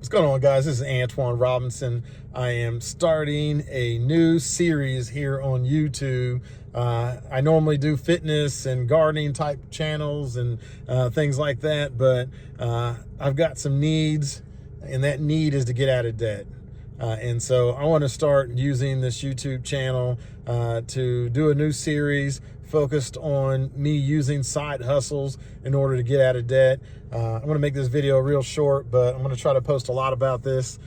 What's going on, guys? This is Antoine Robinson. I am starting a new series here on YouTube. I normally do fitness and gardening type channels and things like that, but I've got some needs, and that need is to get out of debt. And so I want to start using this YouTube channel to do a new series focused on me using side hustles in order to get out of debt. I'm going to make this video real short, but I'm going to try to post a lot about this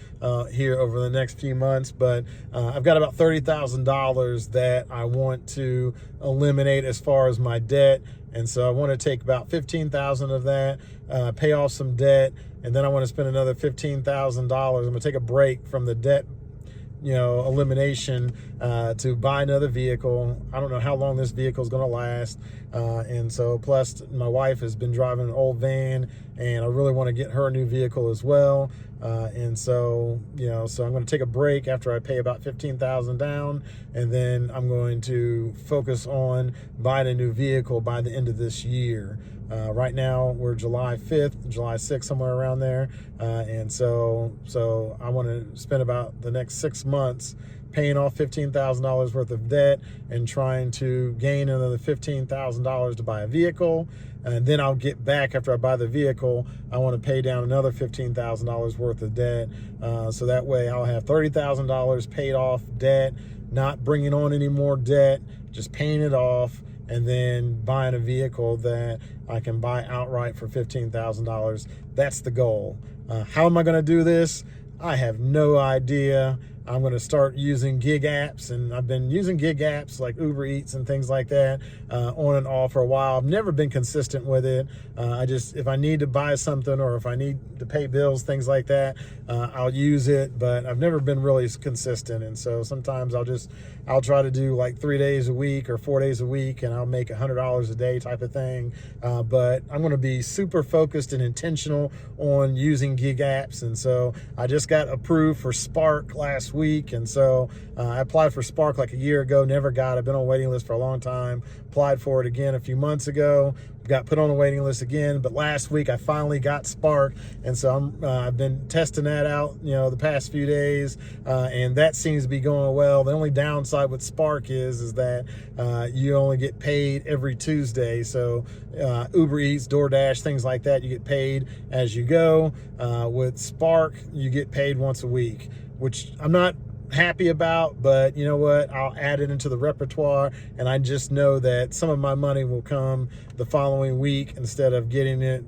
here over the next few months. But I've got about $30,000 that I want to eliminate as far as my debt. And so I want to take about $15,000 of that, pay off some debt, and then I want to spend another $15,000. I'm going to take a break from the debt elimination to buy another vehicle. I don't know how long this vehicle is going to last. And so plus my wife has been driving an old van, and I really want to get her a new vehicle as well. And so, so I'm going to take a break after I pay about $15,000 down, and then I'm going to focus on buying a new vehicle by the end of this year. Right now we're July 5th, July 6th, somewhere around there. And so I want to spend about the next 6 months paying off $15,000 worth of debt and trying to gain another $15,000 to buy a vehicle. And then I'll get back after I buy the vehicle. I want to pay down another $15,000 worth of debt. So that way I'll have $30,000 paid off debt, not bringing on any more debt, just paying it off, and then buying a vehicle that I can buy outright for $15,000. That's the goal. How am I going to do this? I have no idea. I'm going to start using gig apps, and I've been using gig apps like Uber Eats and things like that on and off for a while. I've never been consistent with it. If I need to buy something or if I need to pay bills, things like that, I'll use it, but I've never been really consistent. And so sometimes I'll try to do like 3 days a week or 4 days a week, and I'll make $100 a day type of thing. But I'm going to be super focused and intentional on using gig apps. And so I just got approved for Spark last week, and so I applied for Spark like a year ago, never got it. I've been on a waiting list for a long time. Applied for it again a few months ago, got put on a waiting list again, but last week I finally got Spark, and so I've been testing that out the past few days, and that seems to be going well. The only downside with Spark is that you only get paid every Tuesday. So Uber Eats, DoorDash, things like that, you get paid as you go. With Spark, you get paid once a week, which I'm not happy about, but you know what, I'll add it into the repertoire, and I just know that some of my money will come the following week instead of getting it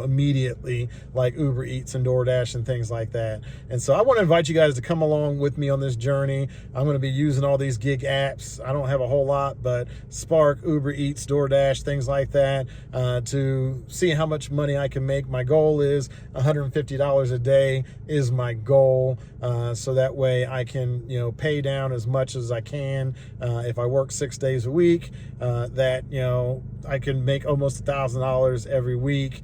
immediately like Uber Eats and DoorDash and things like that. And so I want to invite you guys to come along with me on this journey. I'm going to be using all these gig apps. I don't have a whole lot, but Spark, Uber Eats, DoorDash, things like that, to see how much money I can make. My goal is $150 a day is my goal, so that way I can pay down as much as I can. If I work 6 days a week, that I can make almost $1,000 every week,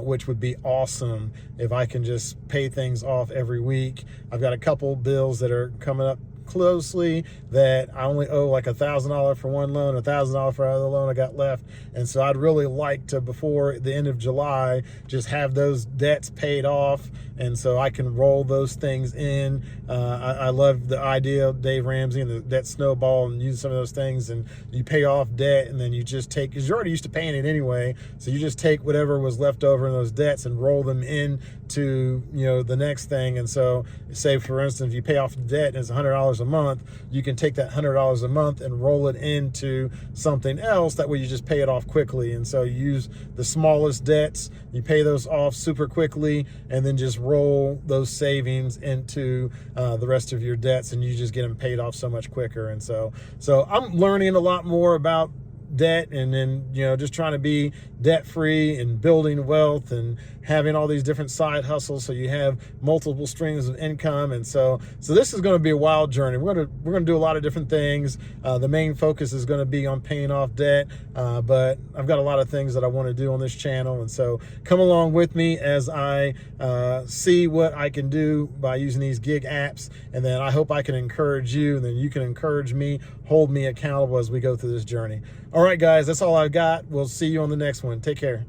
which would be awesome if I can just pay things off every week. I've got a couple bills that are coming up closely that I only owe like $1,000 for one loan, $1,000 for another loan I got left. And so I'd really like to, before the end of July, just have those debts paid off, and so I can roll those things in. I love the idea of Dave Ramsey and the debt snowball, and use some of those things, and you pay off debt, and then you just take, because you're already used to paying it anyway, so you just take whatever was left over in those debts and roll them into the next thing. And so say, for instance, if you pay off the debt and it's $100 a month, you can take that $100 a month and roll it into something else. That way you just pay it off quickly. And so you use the smallest debts, you pay those off super quickly, and then just roll those savings into the rest of your debts, and you just get them paid off so much quicker. And so I'm learning a lot more about debt, and then just trying to be debt free and building wealth and having all these different side hustles, so you have multiple streams of income. And so this is going to be a wild journey. We're going to do a lot of different things. The main focus is going to be on paying off debt, but I've got a lot of things that I want to do on this channel. And so come along with me as I see what I can do by using these gig apps, and then I hope I can encourage you, and then you can encourage me, hold me accountable as we go through this journey. All right, guys, that's all I've got. We'll see you on the next one. Take care.